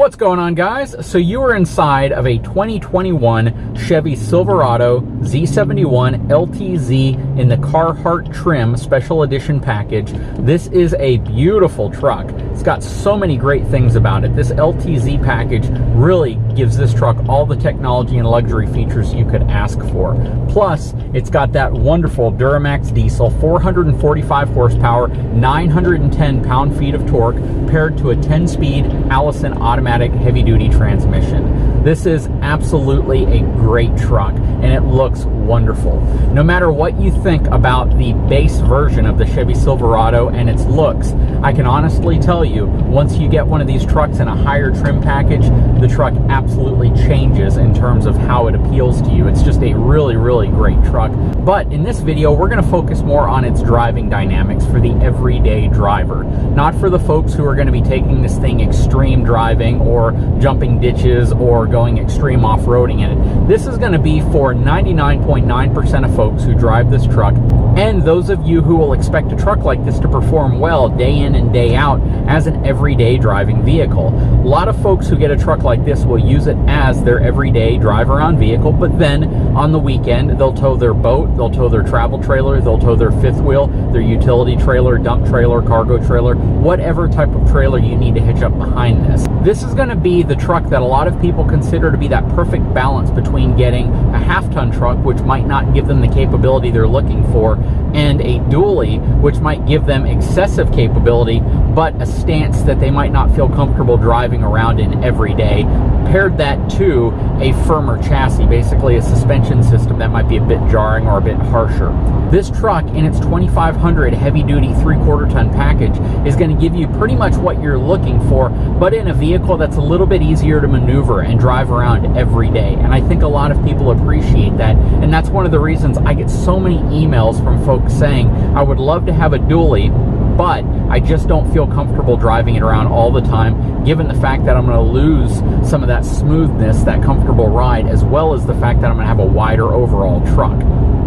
What's going on, guys? So you are inside of a 2021 Chevy Silverado Z71 LTZ in the Carhartt trim special edition package. This is a beautiful truck. It's got so many great things about it. This LTZ package really gives this truck all the technology and luxury features you could ask for. Plus, it's got that wonderful Duramax diesel, 445 horsepower, 910 pound-feet of torque, paired to a 10-speed Allison automatic heavy-duty transmission. This is absolutely a great truck, and it looks wonderful. No matter what you think about the base version of the Chevy Silverado and its looks, I can honestly tell you, once you get one of these trucks in a higher trim package, the truck absolutely changes in terms of how it appeals to you. It's just a really, really great truck. But in this video, we're going to focus more on its driving dynamics for the everyday driver, not for the folks who are going to be taking this thing extreme driving or jumping ditches or going extreme off-roading in it. This is going to be for 99.9% of folks who drive this truck, and those of you who will expect a truck like this to perform well day in and day out as an everyday driving vehicle. A lot of folks who get a truck like this will use it as their everyday drive-around vehicle, but then on the weekend they'll tow their boat, they'll tow their travel trailer, they'll tow their fifth wheel, their utility trailer, dump trailer, cargo trailer, whatever type of trailer you need to hitch up behind this. This is going to be the truck that a lot of people consider to be that perfect balance between getting a half-ton truck, which might not give them the capability they're looking for, and a dually, which might give them excessive capability, but a stance that they might not feel comfortable driving around in every day. Paired that to a firmer chassis, basically a suspension system that might be a bit jarring or a bit harsher. This truck, in its 2500 heavy-duty 3/4 ton package, is going to give you pretty much what you're looking for, but in a vehicle that's a little bit easier to maneuver and drive around every day. And I think a lot of people appreciate that, and that's one of the reasons I get so many emails from folks saying, I would love to have a dually, but I just don't feel comfortable driving it around all the time, given the fact that I'm going to lose some of that smoothness, that comfortable ride, as well as the fact that I'm going to have a wider overall truck.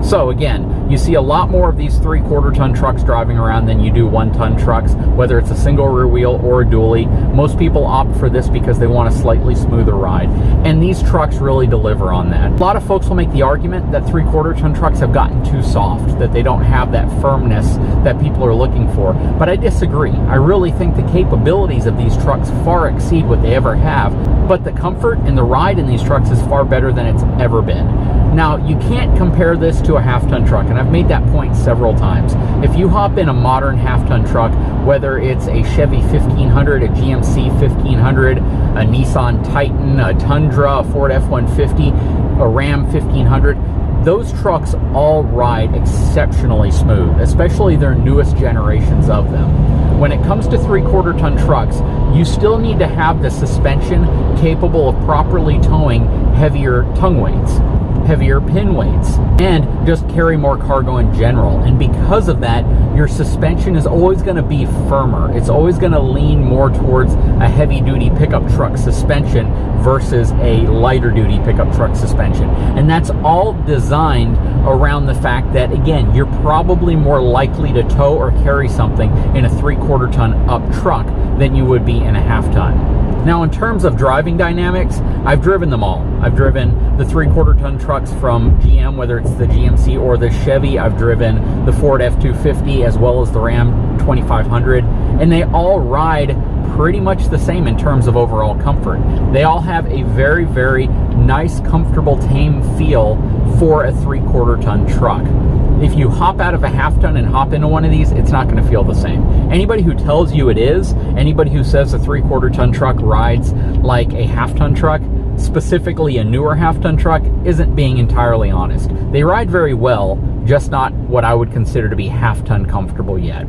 So again, you see a lot more of these 3/4 ton trucks driving around than you do 1-ton trucks, whether it's a single rear wheel or a dually. Most people opt for this because they want a slightly smoother ride, and these trucks really deliver on that. A lot of folks will make the argument that 3/4 ton trucks have gotten too soft, that they don't have that firmness that people are looking for, but I disagree. I really think the capabilities of these trucks far exceed what they ever have, but the comfort and the ride in these trucks is far better than it's ever been. Now, you can't compare this to a half-ton truck, and I've made that point several times. If you hop in a modern half-ton truck, whether it's a Chevy 1500, a GMC 1500, a Nissan Titan, a Tundra, a Ford F-150, a Ram 1500, those trucks all ride exceptionally smooth, especially their newest generations of them. When it comes to 3/4 ton trucks, you still need to have the suspension capable of properly towing heavier tongue weights, heavier pin weights, and just carry more cargo in general. And because of that, your suspension is always going to be firmer. It's always going to lean more towards a heavy-duty pickup truck suspension versus a lighter-duty pickup truck suspension. And that's all designed around the fact that, again, you're probably more likely to tow or carry something in a 3/4 ton up truck than you would be in a half-ton. Now, in terms of driving dynamics, I've driven them all. I've driven the 3/4 ton trucks from GM, whether it's the GMC or the Chevy. I've driven the Ford F-250 as well as the Ram 2500, and they all ride pretty much the same in terms of overall comfort. They all have a very, very nice, comfortable, tame feel for a 3/4 ton truck. If you hop out of a half-ton and hop into one of these, it's not going to feel the same. Anybody who tells you it is, anybody who says a 3/4 ton truck rides like a half-ton truck, specifically a newer half-ton truck, isn't being entirely honest. They ride very well, just not what I would consider to be half-ton comfortable yet.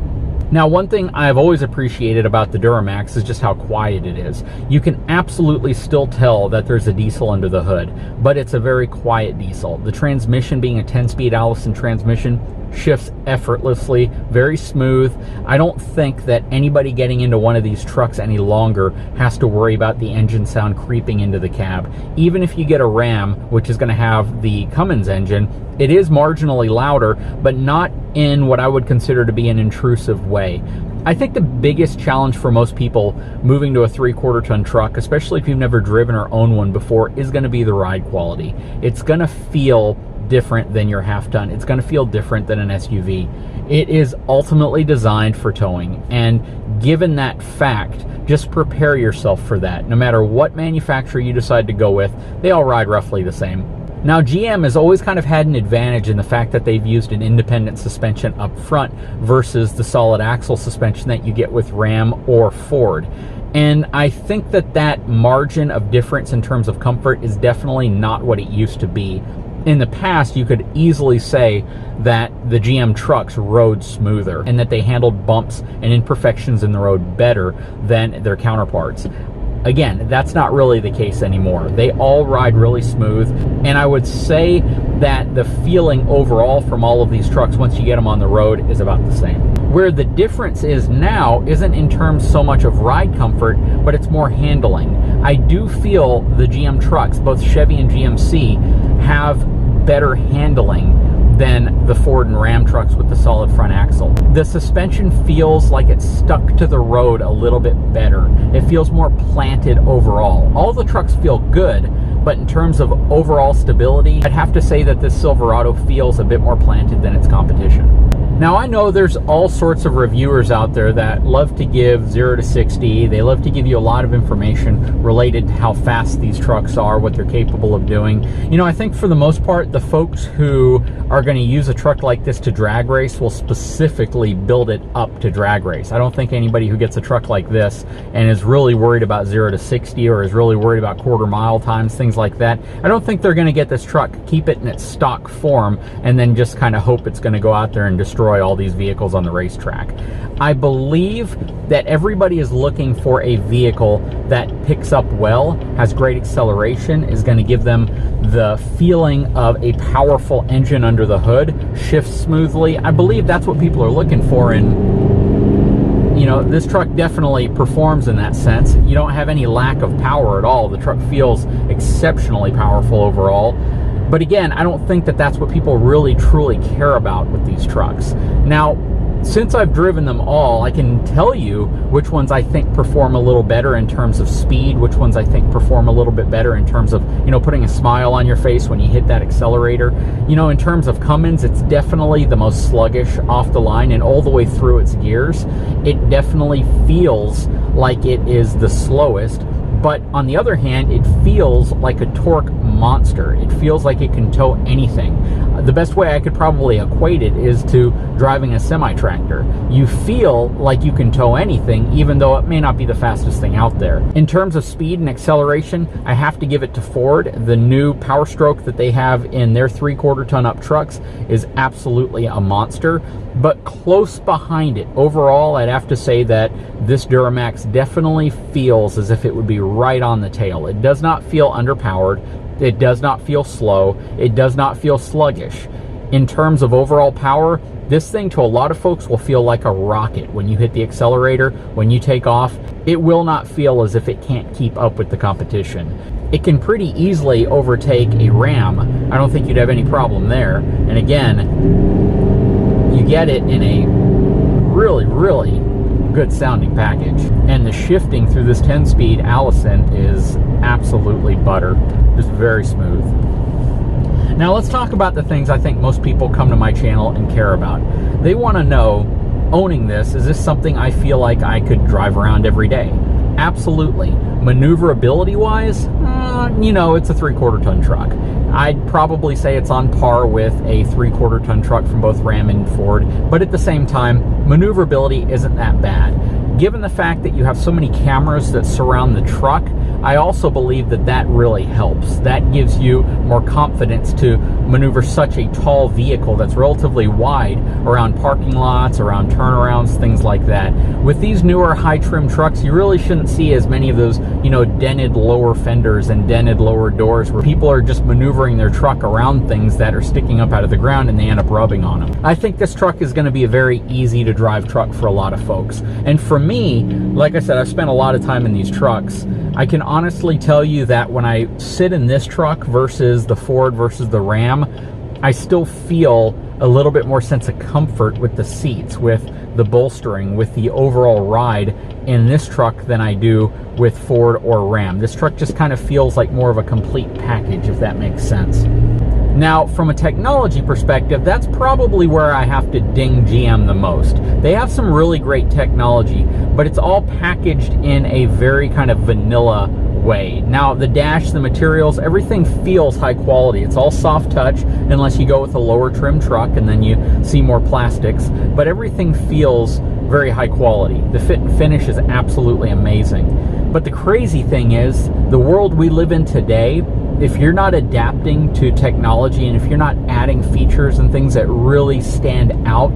Now, one thing I've always appreciated about the Duramax is just how quiet it is. You can absolutely still tell that there's a diesel under the hood, but it's a very quiet diesel. The transmission being a 10-speed Allison transmission shifts effortlessly, very smooth. I don't think that anybody getting into one of these trucks any longer has to worry about the engine sound creeping into the cab. Even if you get a Ram, which is going to have the Cummins engine, it is marginally louder, but not in what I would consider to be an intrusive way. I think the biggest challenge for most people moving to a 3/4 ton truck, especially if you've never driven or owned one before, is going to be the ride quality. It's going to feel different than your half ton. It's going to feel different than an SUV. It is ultimately designed for towing, and given that fact, just prepare yourself for that. No matter what manufacturer you decide to go with, they all ride roughly the same. Now, GM has always kind of had an advantage in the fact that they've used an independent suspension up front versus the solid axle suspension that you get with Ram or Ford. And I think that that margin of difference in terms of comfort is definitely not what it used to be. In the past, you could easily say that the GM trucks rode smoother and that they handled bumps and imperfections in the road better than their counterparts. Again, that's not really the case anymore. They all ride really smooth, and I would say that the feeling overall from all of these trucks once you get them on the road is about the same. Where the difference is now isn't in terms so much of ride comfort, but it's more handling. I do feel the GM trucks, both Chevy and GMC, have better handling than the Ford and Ram trucks with the solid front axle. The suspension feels like it's stuck to the road a little bit better. It feels more planted overall. All the trucks feel good, but in terms of overall stability, I'd have to say that this Silverado feels a bit more planted than its competition. Now, I know there's all sorts of reviewers out there that love to give 0 to 60. They love to give you a lot of information related to how fast these trucks are, what they're capable of doing. You know, I think for the most part, the folks who are going to use a truck like this to drag race will specifically build it up to drag race. I don't think anybody who gets a truck like this and is really worried about 0 to 60 or is really worried about quarter-mile times, things like that, I don't think they're going to get this truck, keep it in its stock form, and then just kind of hope it's going to go out there and destroy all these vehicles on the racetrack. I believe that everybody is looking for a vehicle that picks up well, has great acceleration, is going to give them the feeling of a powerful engine under the hood, shifts smoothly. I believe that's what people are looking for, and you know, this truck definitely performs in that sense. You don't have any lack of power at all. The truck feels exceptionally powerful overall. But again, I don't think that that's what people really truly care about with these trucks. Now, since I've driven them all, I can tell you which ones I think perform a little better in terms of speed, which ones I think perform a little bit better in terms of, you know, putting a smile on your face when you hit that accelerator. You know, in terms of Cummins, it's definitely the most sluggish off the line and all the way through its gears. It definitely feels like it is the slowest. But on the other hand, it feels like a torque monster. It feels like it can tow anything. The best way I could probably equate it is to driving a semi-tractor. You feel like you can tow anything, even though it may not be the fastest thing out there. In terms of speed and acceleration, I have to give it to Ford. The new Power Stroke that they have in their 3/4 ton up trucks is absolutely a monster. But close behind it, overall, I'd have to say that this Duramax definitely feels as if it would be right on the tail. It does not feel underpowered. It does not feel slow. It does not feel sluggish. In terms of overall power, this thing to a lot of folks will feel like a rocket when you hit the accelerator, when you take off. It will not feel as if it can't keep up with the competition. It can pretty easily overtake a Ram. I don't think you'd have any problem there. And again, you get it in a really, really good sounding package. And the shifting through this 10-speed Allison is absolutely butter. Just very smooth. Now let's talk about the things I think most people come to my channel and care about. They want to know, owning this, is this something I feel like I could drive around every day? Absolutely. Maneuverability wise, you know, it's a 3/4 ton truck. I'd probably say it's on par with a 3/4 ton truck from both Ram and Ford, but at the same time, maneuverability isn't that bad. Given the fact that you have so many cameras that surround the truck, I also believe that that really helps. That gives you more confidence to maneuver such a tall vehicle that's relatively wide around parking lots, around turnarounds, things like that. With these newer high trim trucks, you really shouldn't see as many of those, you know, dented lower fenders and dented lower doors where people are just maneuvering their truck around things that are sticking up out of the ground and they end up rubbing on them. I think this truck is going to be a very easy to drive truck for a lot of folks. And for me, like I said, I've spent a lot of time in these trucks. I can honestly tell you that when I sit in this truck versus the Ford versus the Ram, I still feel a little bit more sense of comfort with the seats, with the bolstering, with the overall ride in this truck than I do with Ford or Ram. This truck just kind of feels like more of a complete package, if that makes sense. Now, from a technology perspective, that's probably where I have to ding GM the most. They have some really great technology, but it's all packaged in a very kind of vanilla way. Now, the dash, the materials, everything feels high quality. It's all soft touch, unless you go with a lower trim truck and then you see more plastics, but everything feels very high quality. The fit and finish is absolutely amazing. But the crazy thing is, the world we live in today, if you're not adapting to technology and if you're not adding features and things that really stand out,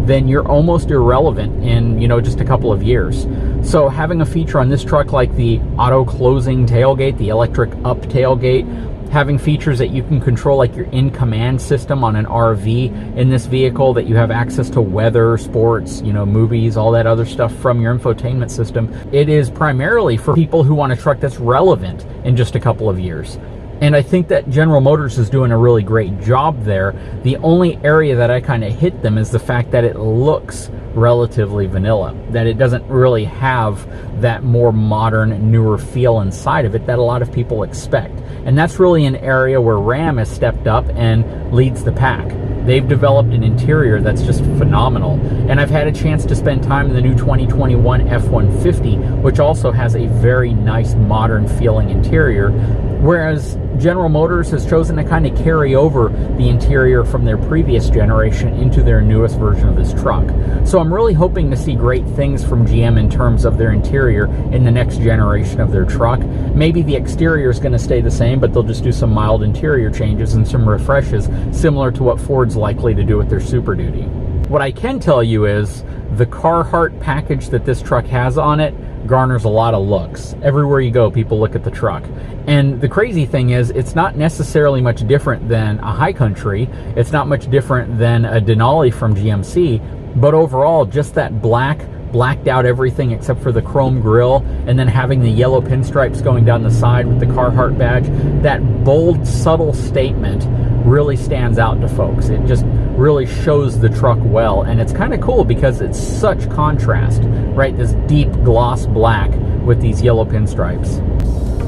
then you're almost irrelevant in, you know, just a couple of years. So having a feature on this truck like the auto closing tailgate, the electric up tailgate, having features that you can control like your in-command system on an RV in this vehicle, that you have access to weather, sports, you know, movies, all that other stuff from your infotainment system. It is primarily for people who want a truck that's relevant in just a couple of years. And I think that General Motors is doing a really great job there. The only area that I kind of hit them is the fact that it looks relatively vanilla, that it doesn't really have that more modern, newer feel inside of it that a lot of people expect. And that's really an area where Ram has stepped up and leads the pack. They've developed an interior that's just phenomenal. And I've had a chance to spend time in the new 2021 F-150, which also has a very nice modern feeling interior, whereas General Motors has chosen to kind of carry over the interior from their previous generation into their newest version of this truck. So I'm really hoping to see great things from GM in terms of their interior in the next generation of their truck. Maybe the exterior is going to stay the same, but they'll just do some mild interior changes and some refreshes, similar to what Ford's likely to do with their Super Duty. What I can tell you is the Carhartt package that this truck has on it garners a lot of looks. Everywhere you go, people look at the truck. And the crazy thing is, it's not necessarily much different than a High Country. It's not much different than a Denali from GMC. But overall, just that blacked out everything except for the chrome grille, and then having the yellow pinstripes going down the side with the Carhartt badge, that bold, subtle statement really stands out to folks. It just really shows the truck well, and it's kind of cool because it's such contrast, right? This deep gloss black with these yellow pinstripes.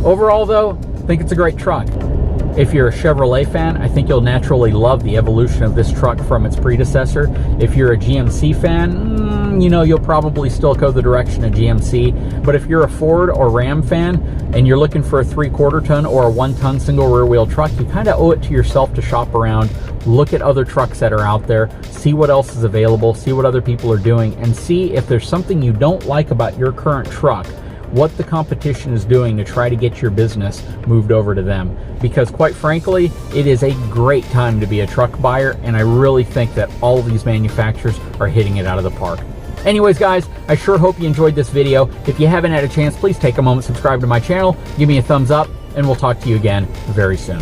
Overall though, I think it's a great truck. If you're a Chevrolet fan, I think you'll naturally love the evolution of this truck from its predecessor. If you're a GMC fan, you know, you'll probably still go the direction of GMC. But if you're a Ford or Ram fan and you're looking for a 3/4 ton or a 1-ton single rear wheel truck, you kind of owe it to yourself to shop around, look at other trucks that are out there, see what else is available, see what other people are doing, and see if there's something you don't like about your current truck, what the competition is doing to try to get your business moved over to them. Because quite frankly, it is a great time to be a truck buyer, and I really think that all of these manufacturers are hitting it out of the park. Anyways, guys, I sure hope you enjoyed this video. If you haven't had a chance, please take a moment, subscribe to my channel, give me a thumbs up, and we'll talk to you again very soon.